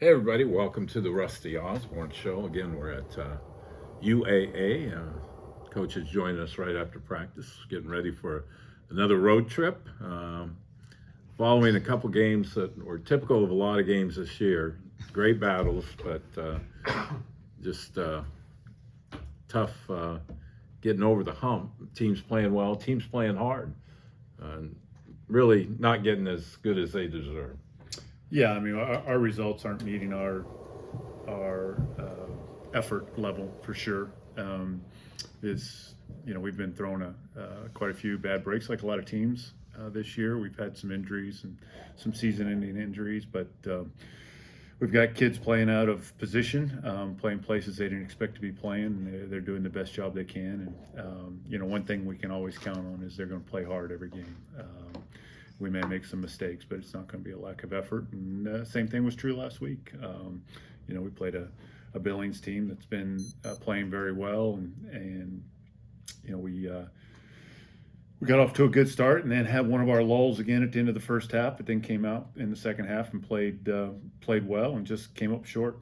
Hey everybody, welcome to the Rusty Osborne Show. Again, we're at UAA. Coach is joining us right after practice, getting ready for another road trip. Following a couple games that were typical of a lot of games this year. Great battles, but just tough getting over the hump. Teams playing well, teams playing hard, and really not getting as good as they deserve. Yeah, I mean, our results aren't meeting our effort level for sure. It's we've been thrown quite a few bad breaks, like a lot of teams this year. We've had some injuries and some season-ending injuries, but we've got kids playing out of position, playing places they didn't expect to be playing. They're doing the best job they can, and one thing we can always count on is they're going to play hard every game. We may make some mistakes, but it's not going to be a lack of effort. And same thing was true last week. We played a Billings team that's been playing very well, and we got off to a good start, and then had one of our lulls again at the end of the first half, but then came out in the second half and played well, and just came up short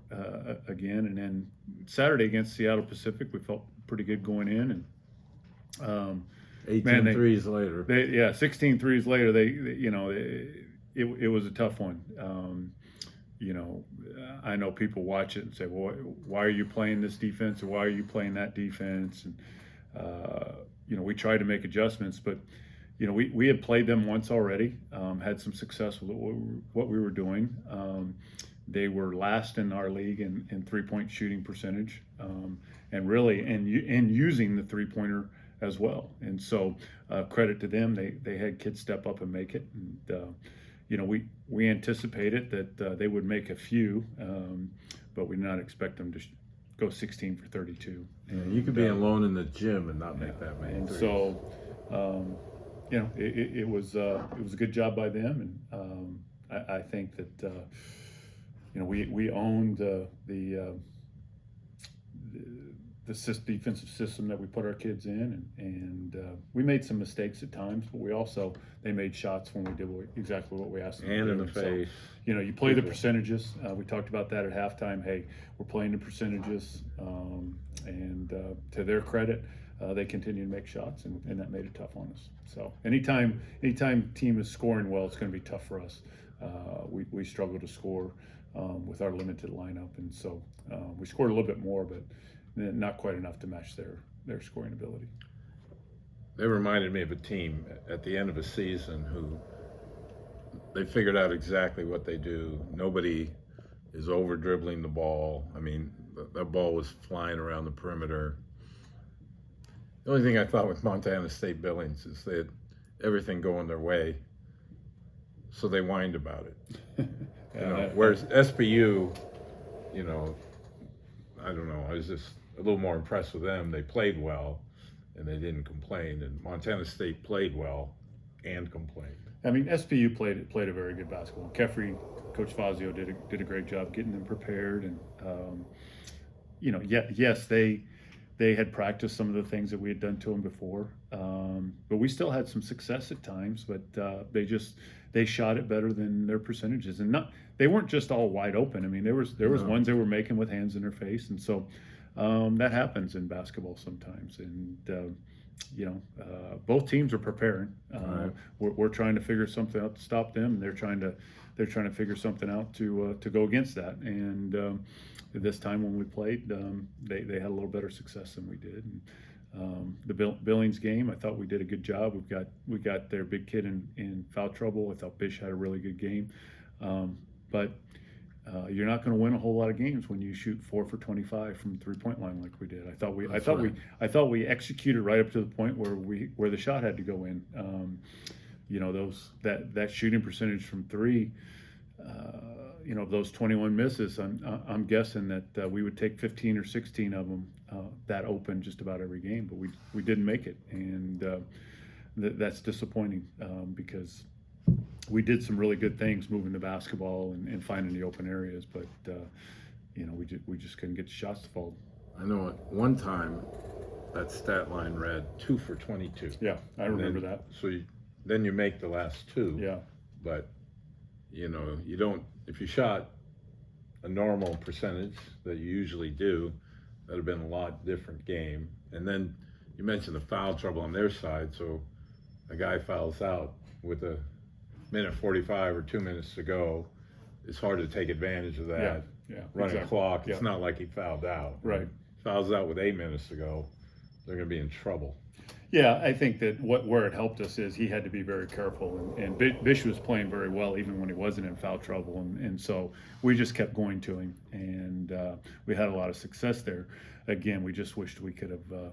again. And then Saturday against Seattle Pacific, we felt pretty good going in, and 18 threes later. 16 threes later, it was a tough one. I know people watch it and say, well, why are you playing this defense, or why are you playing that defense? And, we tried to make adjustments, but, we had played them once already, had some success with what we were doing. They were last in our league in three-point shooting percentage, and really, and using the three-pointer as well. And so credit to them, they had kids step up and make it. And we anticipated that they would make a few, but we did not expect them to go 16 for 32. And you could be alone in the gym and not make that many. And so it was a good job by them, and I think that we owned the defensive system that we put our kids in, and we made some mistakes at times, but they made shots when we did exactly what we asked them to do. And in the face. So, you play the percentages. We talked about that at halftime. Hey, we're playing the percentages, and to their credit, they continue to make shots, and that made it tough on us. So anytime team is scoring well, it's going to be tough for us. We struggle to score with our limited lineup, and so we scored a little bit more, but not quite enough to match their scoring ability. They reminded me of a team at the end of a season who they figured out exactly what they do. Nobody is over dribbling the ball. I mean, that ball was flying around the perimeter. The only thing I thought with Montana State Billings is they had everything going their way, so they whined about it. Whereas SBU, I don't know, I was just a little more impressed with them. They played well, and they didn't complain. And Montana State played well and complained. I mean, SPU played a very good basketball. Kefri, Coach Fazio did a great job getting them prepared, and yes, they had practiced some of the things that we had done to them before, but we still had some success at times. But they shot it better than their percentages, and they weren't just all wide open. I mean, there was ones they were making with hands in their face, and so that happens in basketball sometimes. And both teams are preparing. Right. We're trying to figure something out to stop them, and they're trying to figure something out to go against that. And this time when we played, they had a little better success than we did. And the Billings game, I thought we did a good job. We got their big kid in foul trouble. I thought Bish had a really good game, but you're not going to win a whole lot of games when you shoot 4 for 25 from the 3-point line like we did. I thought we executed right up to the point where the shot had to go in. That shooting percentage from three. Those 21 misses, I'm guessing that we would take 15 or 16 of them that open just about every game, but we didn't make it, and that's disappointing because we did some really good things moving the basketball and finding the open areas, but we just couldn't get the shots to fall. I know at one time that stat line read 2 for 22. Yeah, I remember that. So then you make the last two. Yeah. But you don't, if you shot a normal percentage that you usually do, that'd have been a lot different game. And then you mentioned the foul trouble on their side, so a guy fouls out with a minute 45 or 2 minutes to go. It's hard to take advantage of that. Running exactly. clock. It's not like he fouled out. Right. Fouls out with 8 minutes to go, they're going to be in trouble. Yeah, I think that where it helped us is he had to be very careful, and Bish was playing very well even when he wasn't in foul trouble, and so we just kept going to him, and we had a lot of success there. Again, we just wished we could have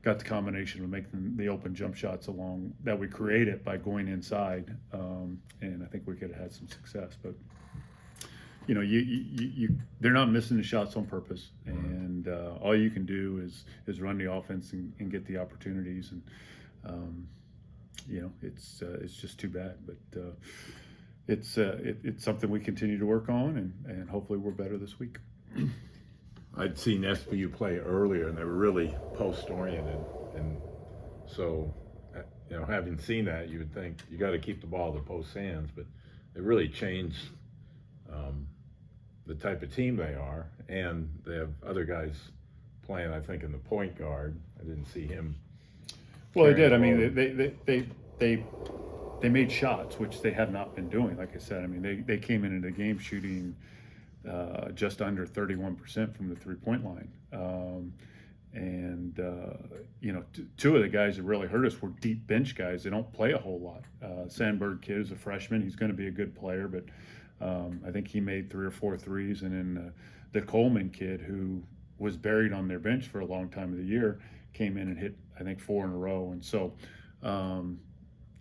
got the combination of making the open jump shots along that we created by going inside, and I think we could have had some success. But you know, they're not missing the shots on purpose, and all you can do is run the offense and get the opportunities, and you know, it's just too bad, but it's something we continue to work on, and hopefully we're better this week. I'd seen SBU play earlier, and they were really post-oriented, and so, you know, having seen that, you would think you got to keep the ball in the post hands, but it really changed the type of team they are, and they have other guys playing, I think, in the point guard. I didn't see him. Well, they did. I mean, they made shots, which they have not been doing. Like I said, I mean, they came into the game shooting just under 31% from the 3-point line. You know, two of the guys that really hurt us were deep bench guys. They don't play a whole lot. Sandberg kid is a freshman. He's going to be a good player, but I think he made 3 or 4 threes. And then the Coleman kid, who was buried on their bench for a long time of the year, came in and hit, I think, 4 in a row. And so,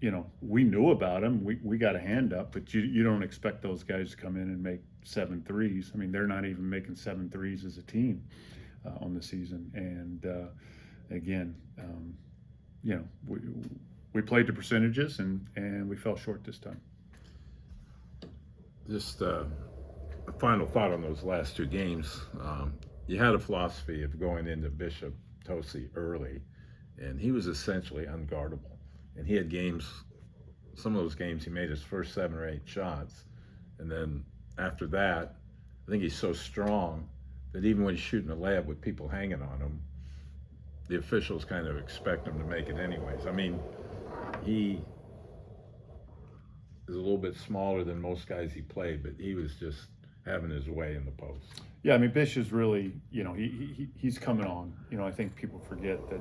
you know, we knew about him. We got a hand up, but you don't expect those guys to come in and make 7 threes. I mean, they're not even making 7 threes as a team on the season. And again, you know, we played the percentages, and we fell short this time. Just a final thought on those last 2 games. You had a philosophy of going into Bishop Tosi early, and he was essentially unguardable. And he had games, some of those games, he made his first 7 or 8 shots. And then after that, I think he's so strong that even when he's shooting a layup with people hanging on him, the officials kind of expect him to make it anyways. I mean, he is a little bit smaller than most guys he played, but he was just having his way in the post. Yeah, I mean, Bish is really, you know, he's coming on. You know, I think people forget that,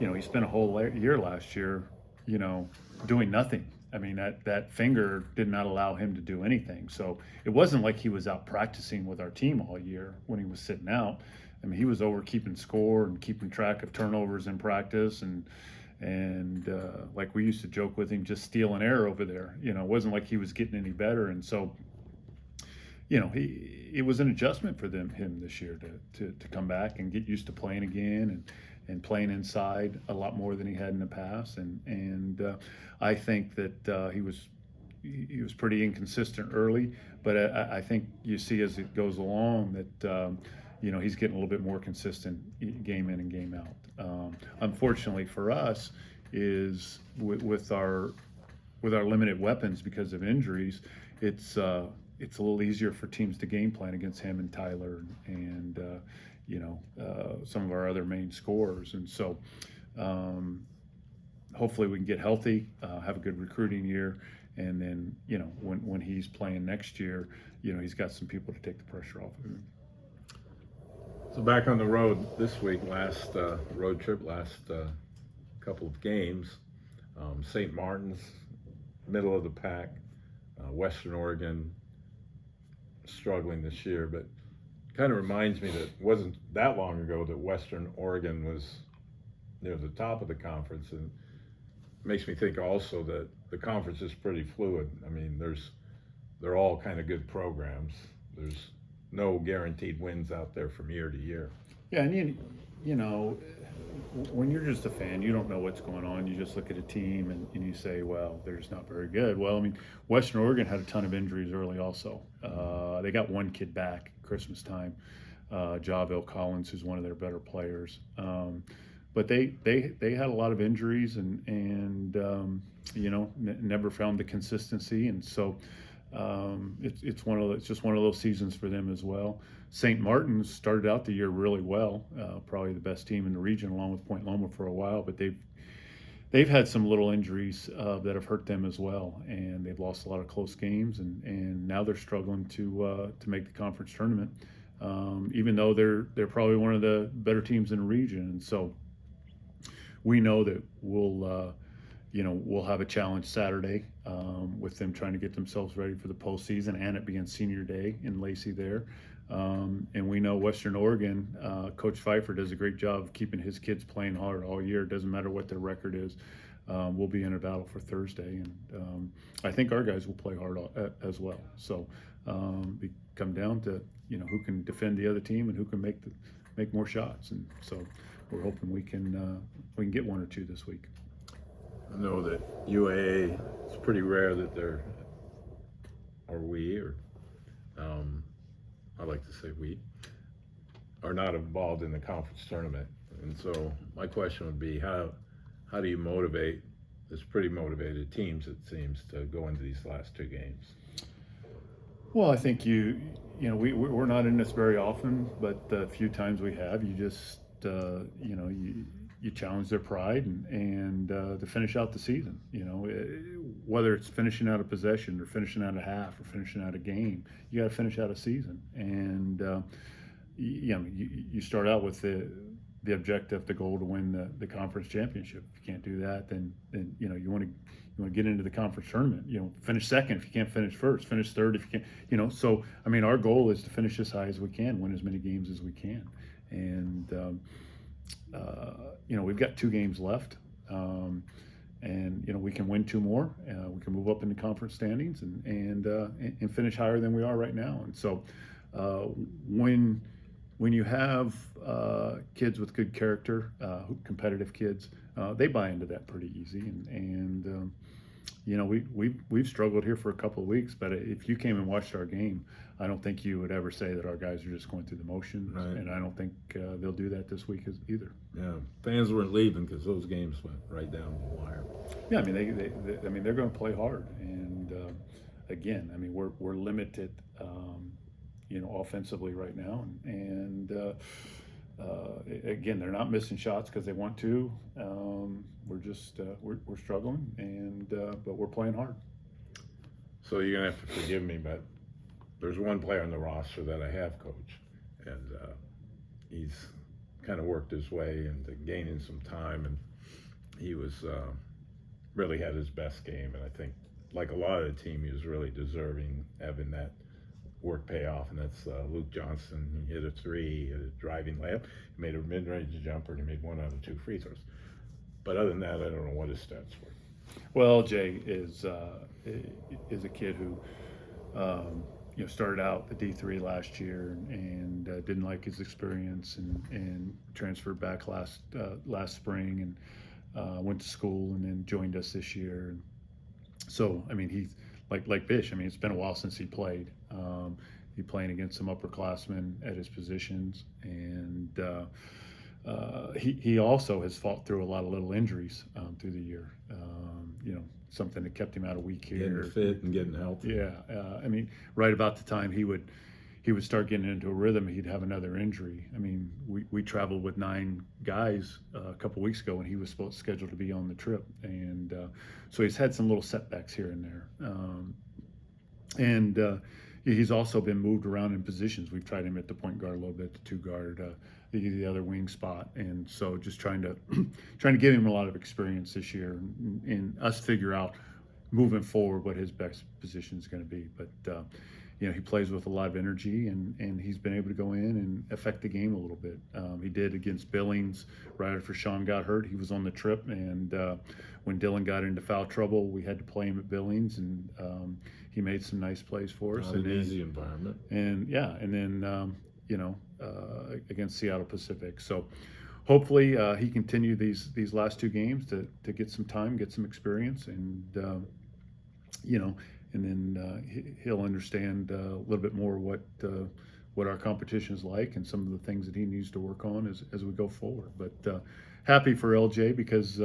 you know, he spent a whole year last year, you know, doing nothing. I mean, that finger did not allow him to do anything. So it wasn't like he was out practicing with our team all year when he was sitting out. I mean, he was over keeping score and keeping track of turnovers in practice, and like we used to joke with him, just steal an air over there. You know, it wasn't like he was getting any better. And so, you know, it was an adjustment for him this year to come back and get used to playing again and playing inside a lot more than he had in the past. And I think that he was pretty inconsistent early, but I think you see as it goes along that you know, he's getting a little bit more consistent game in and game out. Unfortunately for us, is with our limited weapons because of injuries, it's a little easier for teams to game plan against him and Tyler and you know, some of our other main scorers. And so hopefully we can get healthy, have a good recruiting year, and then, you know, when he's playing next year, you know, he's got some people to take the pressure off of him. So back on the road this week, last road trip, last couple of games, St. Martin's, middle of the pack, Western Oregon, struggling this year, but kind of reminds me that it wasn't that long ago that Western Oregon was near the top of the conference, and makes me think also that the conference is pretty fluid. I mean, they're all kind of good programs. There's no guaranteed wins out there from year to year. Yeah, and you know, when you're just a fan, you don't know what's going on. You just look at a team and you say, well, they're just not very good. Well, I mean, Western Oregon had a ton of injuries early also. They got one kid back Christmas time, Javale Collins, who's one of their better players. But they had a lot of injuries and you know, never found the consistency. And so It's just one of those seasons for them as well. St. Martin's started out the year really well, probably the best team in the region, along with Point Loma for a while. But they've had some little injuries that have hurt them as well, and they've lost a lot of close games, and now they're struggling to make the conference tournament, even though they're probably one of the better teams in the region. And so we know that we'll have a challenge Saturday with them trying to get themselves ready for the postseason, and it being senior day in Lacey there. And we know Western Oregon, Coach Pfeiffer does a great job of keeping his kids playing hard all year. It doesn't matter what their record is. We'll be in a battle for Thursday, and I think our guys will play hard as well. So it come down to who can defend the other team and who can make more shots. And so we're hoping we can get one or two this week. I know that UAA, it's pretty rare that I like to say we, are not involved in the conference tournament. And so my question would be, how do you motivate this pretty motivated teams, it seems, to go into these last two games? Well, I think we're not in this very often, but the few times we have, you just you challenge their pride and to finish out the season. Whether it's finishing out a possession or finishing out a half or finishing out a game, you got to finish out a season. And you start out with the objective, the goal to win the conference championship. If you can't do that, then you want to get into the conference tournament. Finish second if you can't finish first. Finish third if you can't. So I mean, our goal is to finish as high as we can, win as many games as we can, and we've got 2 games left, and we can win 2 more. We can move up in the conference standings and finish higher than we are right now. And so when you have kids with good character, competitive kids, they buy into that pretty easy. And we've struggled here for a couple of weeks, but if you came and watched our game, I don't think you would ever say that our guys are just going through the motions, right. And I don't think they'll do that this week either. Yeah, fans weren't leaving because those games went right down the wire. Yeah, I mean they're going to play hard, and again, I mean we're limited, offensively right now, and again, they're not missing shots because they want to. We're just we're struggling, but we're playing hard. So you're gonna have to forgive me, but there's one player on the roster that I have coached, and he's kind of worked his way into gaining some time, and he was really had his best game, and I think, like a lot of the team, he was really deserving having that work pay off, and that's Luke Johnson. He hit a 3, he hit a driving layup, he made a mid-range jumper, and he made 1 out of 2 free throws. But other than that, I don't know what his stats were. Well, Jay is a kid who started out the D3 last year and didn't like his experience and transferred back last spring and went to school and then joined us this year. And so, I mean, he's like Bish. I mean, it's been a while since he played. He playing against some upperclassmen at his positions, and he also has fought through a lot of little injuries through the year. Something that kept him out a week here. Getting fit and getting healthy. Yeah, I mean, right about the time he would start getting into a rhythm, he'd have another injury. I mean, we traveled with 9 guys a couple weeks ago, and he was scheduled to be on the trip, and so he's had some little setbacks here and there. He's also been moved around in positions. We've tried him at the point guard a little bit, the 2 guard, the other wing spot, and so just trying to give him a lot of experience this year, and us figure out moving forward what his best position is going to be. But he plays with a lot of energy, and he's been able to go in and affect the game a little bit. He did against Billings right after Sean got hurt. He was on the trip, and when Dylan got into foul trouble, we had to play him at Billings, and he made some nice plays for us. Not an easy environment. And yeah, and then against Seattle Pacific. So hopefully he continue these last 2 games to get some time, get some experience, and and then he'll understand a little bit more what what our competition is like and some of the things that he needs to work on as we go forward. But happy for LJ because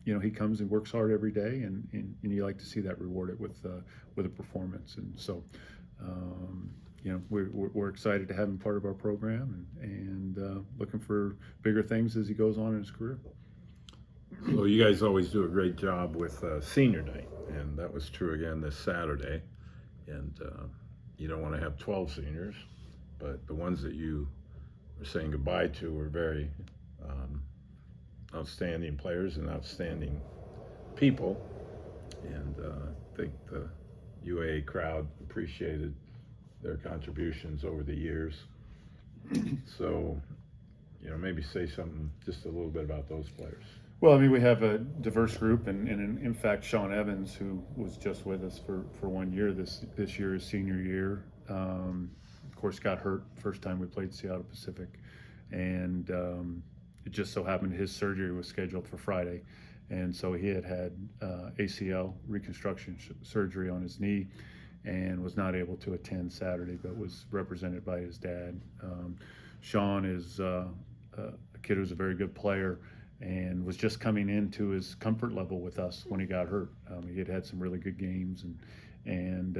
he comes and works hard every day, and you like to see that rewarded with a performance. And so we're excited to have him part of our program, and looking for bigger things as he goes on in his career. So you guys always do a great job with senior night, and that was true again this Saturday. And you don't want to have 12 seniors, but the ones that you were saying goodbye to were very outstanding players and outstanding people. And I think the UAA crowd appreciated their contributions over the years. So, maybe say something just a little bit about those players. Well, I mean, we have a diverse group, and in fact, Sean Evans, who was just with us for 1 year this year, his senior year, of course, got hurt first time we played Seattle Pacific, and it just so happened his surgery was scheduled for Friday, and so he had ACL reconstruction surgery on his knee, and was not able to attend Saturday, but was represented by his dad. Sean is a kid who's a very good player, and was just coming into his comfort level with us when he got hurt. He had some really good games, and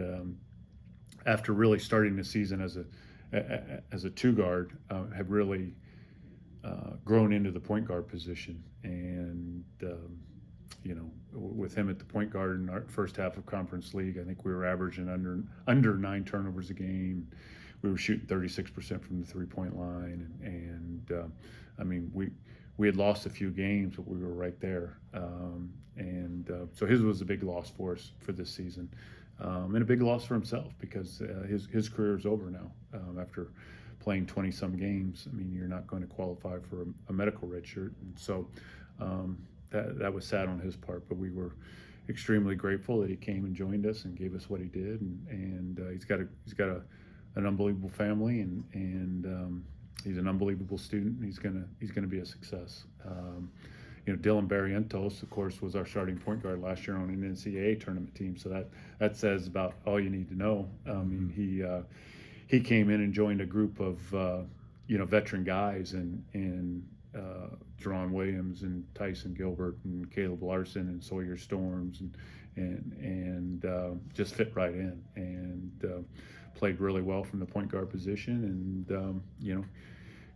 after really starting the season as a two guard, had really grown into the point guard position. And with him at the point guard in our first half of Conference League, I think we were averaging under 9 turnovers a game. We were shooting 36% from the 3-point line, and I mean, we had lost a few games, but we were right there. So his was a big loss for us for this season, and a big loss for himself because his career is over now. After playing 20-some games, I mean, you're not going to qualify for a medical red shirt, and so that was sad on his part. But we were extremely grateful that he came and joined us and gave us what he did, and he's got an unbelievable family, and he's an unbelievable student. And he's gonna be a success. Dylan Barrientos, of course, was our starting point guard last year on an NCAA tournament team. So that says about all you need to know. He came in and joined a group of veteran guys, and Jerron Williams and Tyson Gilbert and Caleb Larson and Sawyer Storms, and just fit right in, and played really well from the point guard position, and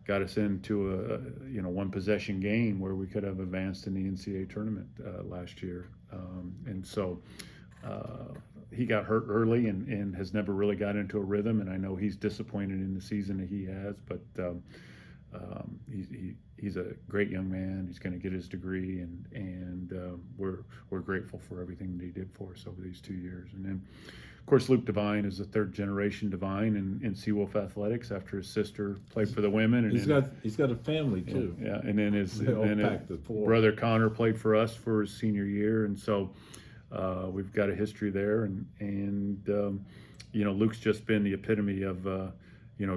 got us into a one possession game where we could have advanced in the NCAA tournament last year. And so he got hurt early and has never really got into a rhythm. And I know he's disappointed in the season that he has, but he's a great young man. He's going to get his degree, and we're grateful for everything that he did for us over these 2 years. And then, of course, Luke Devine is a third-generation Devine in Seawolf athletics after his sister played for the women. And he's got a family too. Yeah, and then his the brother Connor played for us for his senior year, and so we've got a history there. And Luke's just been the epitome of a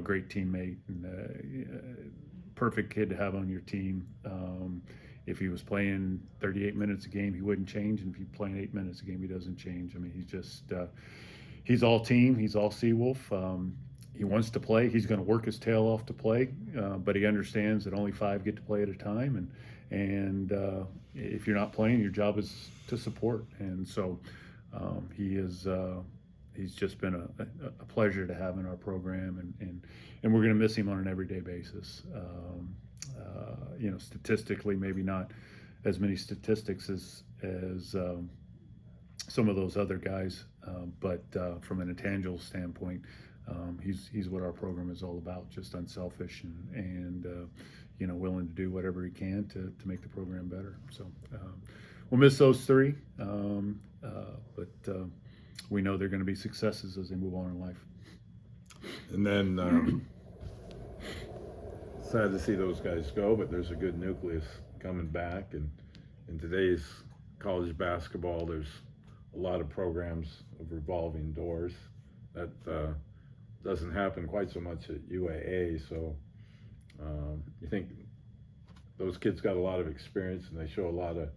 great teammate and perfect kid to have on your team. If he was playing 38 minutes a game, he wouldn't change, and if he's playing 8 minutes a game, he doesn't change. I mean, he's just he's all team. He's all Seawolf. He wants to play. He's going to work his tail off to play, but he understands that only 5 get to play at a time, and if you're not playing, your job is to support. And so he's just been a pleasure to have in our program, and we're going to miss him on an everyday basis. Statistically, maybe not as many statistics as some of those other guys, but from an intangible standpoint, he's what our program is all about, just unselfish and willing to do whatever he can to make the program better. So we'll miss those 3, but we know they're going to be successes as they move on in life. And then sad to see those guys go, but there's a good nucleus coming back. And in today's college basketball, there's a lot of programs of revolving doors. That doesn't happen quite so much at UAA. So you think those kids got a lot of experience and they show a lot of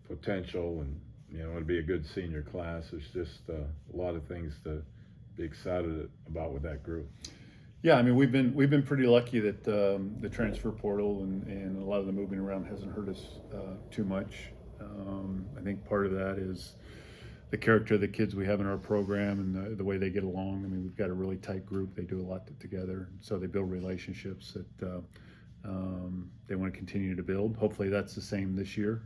potential, and it'll be a good senior class. There's just a lot of things to be excited about with that group. Yeah, I mean we've been pretty lucky that the transfer portal and a lot of the moving around hasn't hurt us too much. I think part of that is the character of the kids we have in our program and the way they get along. I mean, we've got a really tight group. They do a lot together, so they build relationships that they want to continue to build. Hopefully, that's the same this year.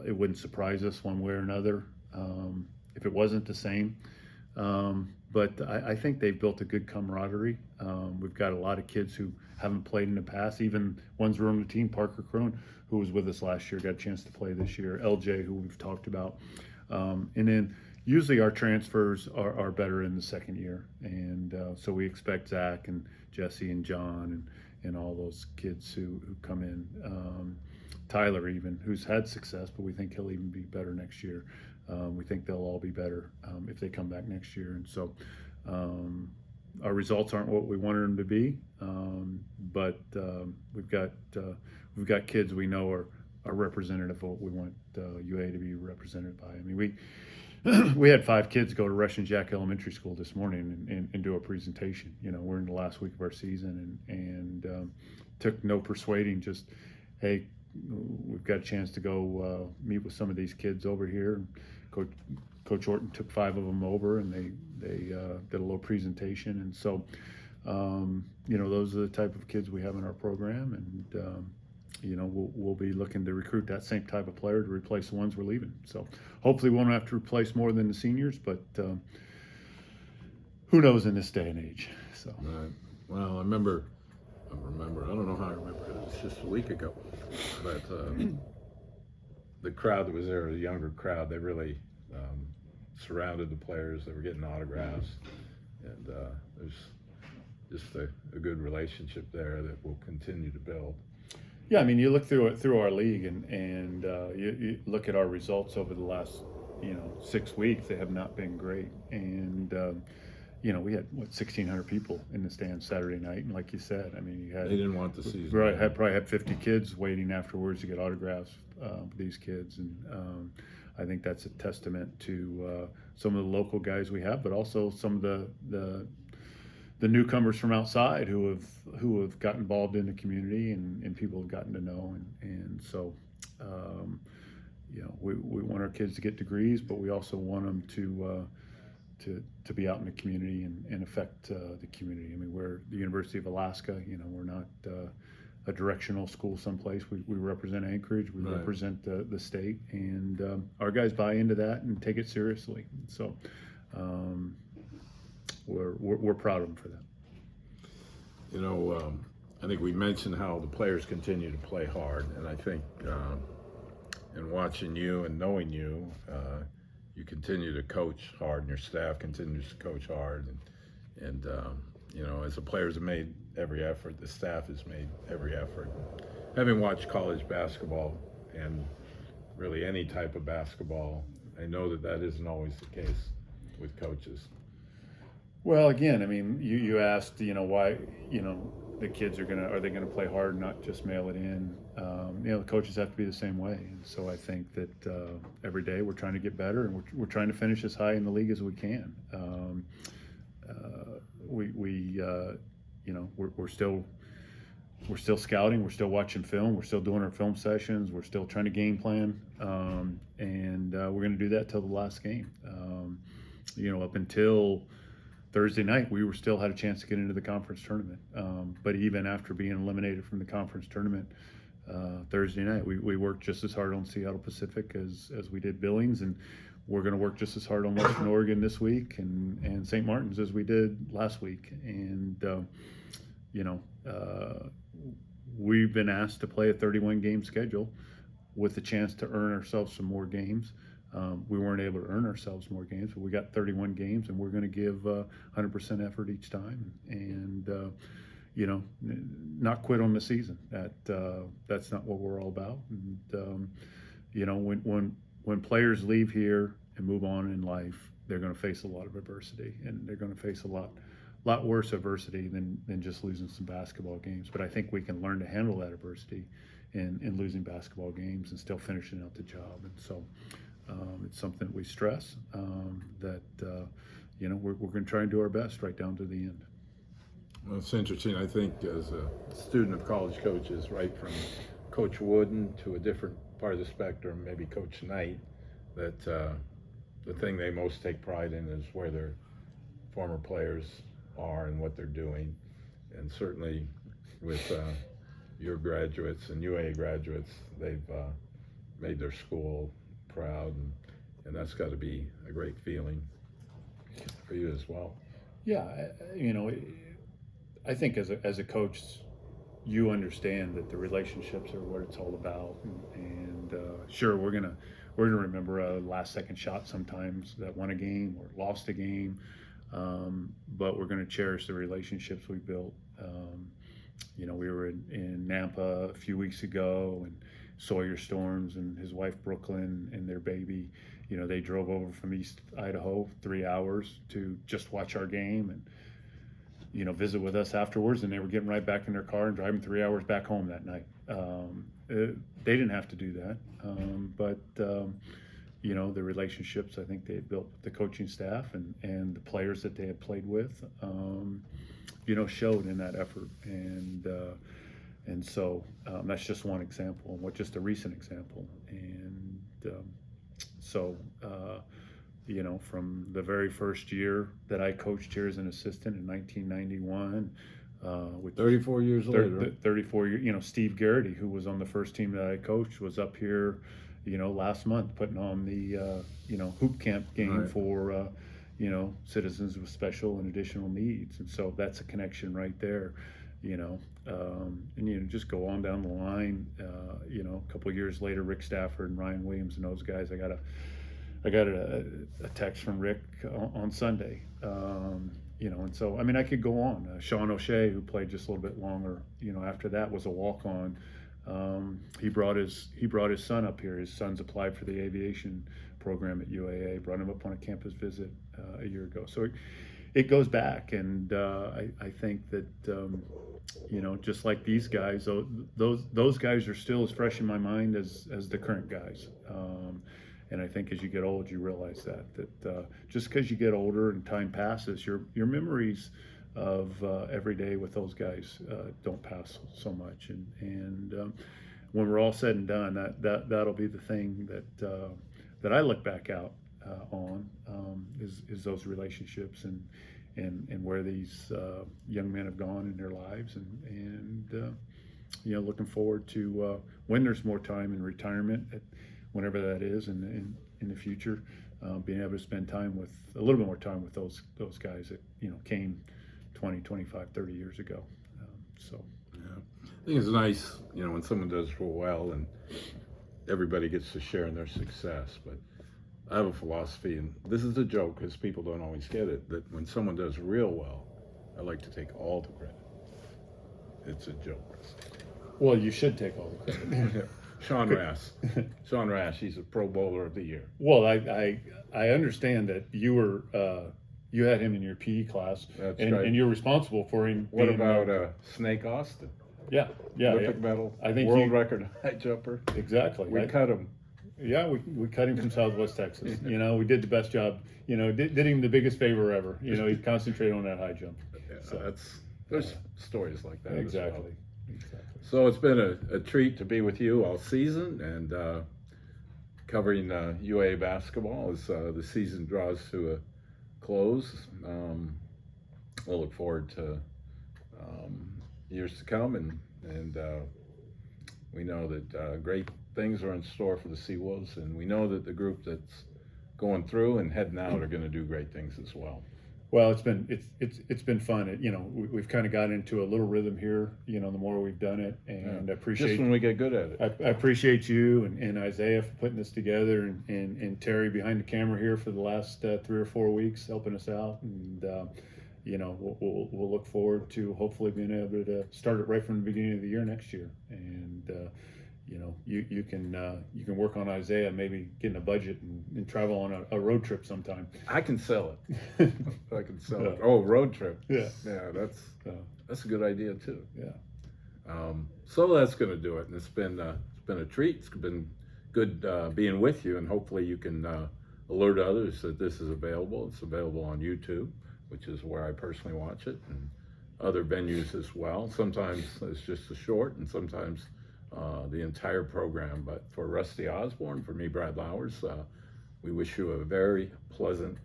It wouldn't surprise us one way or another if it wasn't the same. But I think they've built a good camaraderie. We've got a lot of kids who haven't played in the past. Even ones who are on the team, Parker Crone, who was with us last year, got a chance to play this year. LJ, who we've talked about. And then usually our transfers are better in the second year. And so we expect Zach and Jesse and John and all those kids who come in. Tyler even, who's had success, but we think he'll even be better next year. We think they'll all be better if they come back next year. And so our results aren't what we wanted them to be, but we've got kids we know are representative of what we want UA to be represented by. I mean, we had 5 kids go to Russian Jack Elementary School this morning and do a presentation. You know, we're in the last week of our season and took no persuading. Just, hey, we've got a chance to go meet with some of these kids over here. Coach Orton took 5 of them over, and they did a little presentation. And so, you know, those are the type of kids we have in our program, and you know, we'll be looking to recruit that same type of player to replace the ones we're leaving. So hopefully, we won't have to replace more than the seniors, but who knows in this day and age? So. Right. Well, I remember. I don't know how I remember it. It was just a week ago, but the crowd that was there, the younger crowd, they really surrounded the players. They were getting autographs, and there's just a good relationship there that will continue to build. Yeah, I mean, you look through our league, and you look at our results over the last 6 weeks. They have not been great, and you know, we had 1,600 people in the stands Saturday night, and like you said, I mean, They didn't want the season. Right, probably had 50 kids waiting afterwards to get autographs for these kids, and I think that's a testament to some of the local guys we have, but also some of the newcomers from outside who have gotten involved in the community and people have gotten to know, and so you know, we want our kids to get degrees, but we also want them to be out in the community and affect the community. I mean, we're the University of Alaska. You know, we're not a directional school someplace. We represent Anchorage. We represent the state, and our guys buy into that and take it seriously. So we're proud of them for that. You know, I think we mentioned how the players continue to play hard, and I think in watching you and knowing you, you continue to coach hard, and your staff continues to coach hard, and you know, as the players have made every effort, the staff has made every effort. Having watched college basketball and really any type of basketball, I know that isn't always the case with coaches. Well, again, I mean, you asked, you know, why, you know, the kids are they gonna play hard, not just mail it in? You know, the coaches have to be the same way. And so I think that every day we're trying to get better, and we're trying to finish as high in the league as we can. You know, we're still scouting, we're still watching film, we're still doing our film sessions, we're still trying to game plan, and we're going to do that till the last game. You know, up until Thursday night, we still had a chance to get into the conference tournament. But even after being eliminated from the conference tournament Thursday night, we worked just as hard on Seattle Pacific as we did Billings, and we're going to work just as hard on Western Oregon this week and St. Martin's as we did last week. And you know, we've been asked to play a 31-game schedule with the chance to earn ourselves some more games. We weren't able to earn ourselves more games, but we got 31 games, and we're going to give 100% effort each time, and you know, not quit on the season. That's not what we're all about. And you know, when players leave here and move on in life, they're going to face a lot of adversity, and they're going to face a lot worse adversity than just losing some basketball games. But I think we can learn to handle that adversity in losing basketball games and still finishing out the job. And so it's something that we stress that you know, we're going to try and do our best right down to the end. Well, it's interesting. I think as a student of college coaches, right from Coach Wooden to a different part of the spectrum, maybe Coach Knight, that the thing they most take pride in is where their former players are and what they're doing. And certainly with your graduates and UA graduates, they've made their school proud, and that's got to be a great feeling for you as well. Yeah, I think as a coach, you understand that the relationships are what it's all about, and sure, we're gonna remember a last second shot sometimes that won a game or lost a game, but we're gonna cherish the relationships we built. We were in Nampa a few weeks ago, and Sawyer Storms and his wife Brooklyn and their baby, they drove over from East Idaho 3 hours to just watch our game and visit with us afterwards, and they were getting right back in their car and driving 3 hours back home that night. They didn't have to do that, but the relationships I think they had built with the coaching staff and the players that they had played with, showed in that effort, and so that's just one example, just a recent example, and so. From the very first year that I coached here as an assistant in 1991, which 34 years later. 34 years, Steve Garrity, who was on the first team that I coached, was up here, last month putting on the, hoop camp game Right. for, citizens with special and additional needs. And so that's a connection right there, and just go on down the line, a couple of years later, Rick Stafford and Ryan Williams and those guys, I got a text from Rick on Sunday, and so I could go on. Sean O'Shea, who played just a little bit longer, after that was a walk-on. He brought his son up here. His son's applied for the aviation program at UAA. Brought him up on a campus visit a year ago. So it goes back, and I think that just like these guys, those guys are still as fresh in my mind as the current guys. And I think as you get old, you realize that just because you get older and time passes, your memories of every day with those guys don't pass so much. And when we're all said and done, that'll be the thing that I look back out on is those relationships and where these young men have gone in their lives, and looking forward to when there's more time in retirement. Whenever that is, in the future, being able to spend a little bit more time with those guys that came 20, 25, 30 years ago. Yeah, I think it's nice, when someone does real well and everybody gets to share in their success. But I have a philosophy, and this is a joke because people don't always get it, that when someone does real well, I like to take all the credit. It's a joke. Well, you should take all the credit. Sean Rash, he's a Pro Bowler of the Year. Well, I understand that you were you had him in your PE class, That's and, right. and you're responsible for him. What being, about Snake Austin? Yeah, Olympic medal, I think world record high jumper. Exactly. We cut him. Yeah, we cut him from Southwest Texas. We did the best job. Did him the biggest favor ever. He concentrated on that high jump. Yeah, so there's stories like that. Exactly. As well. Exactly. So it's been a treat to be with you all season and covering UA basketball as the season draws to a close. We'll look forward to years to come, and we know that great things are in store for the Seawolves, and we know that the group that's going through and heading out are going to do great things as well. Well, it's been fun. We've kind of got into a little rhythm here. The more we've done it, and I appreciate just when we get good at it. I appreciate you and Isaiah for putting this together, and Terry behind the camera here for the last 3 or 4 weeks helping us out, and we'll look forward to hopefully being able to start it right from the beginning of the year next year, and you can work on Isaiah, maybe getting a budget and travel on a road trip sometime. I can sell it. I can sell it. Oh, road trip. Yeah. Yeah, that's a good idea too. Yeah. So that's going to do it. And it's been a treat. It's been good being with you, and hopefully you can alert others that this is available. It's available on YouTube, which is where I personally watch it. And other venues as well. Sometimes it's just a short, and sometimes the entire program. But for Rusty Osborne, for me, Brad Lauwers, we wish you a very pleasant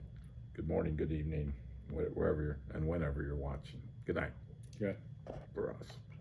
good morning, good evening, wherever and whenever you're watching. Good night. Yeah. For us.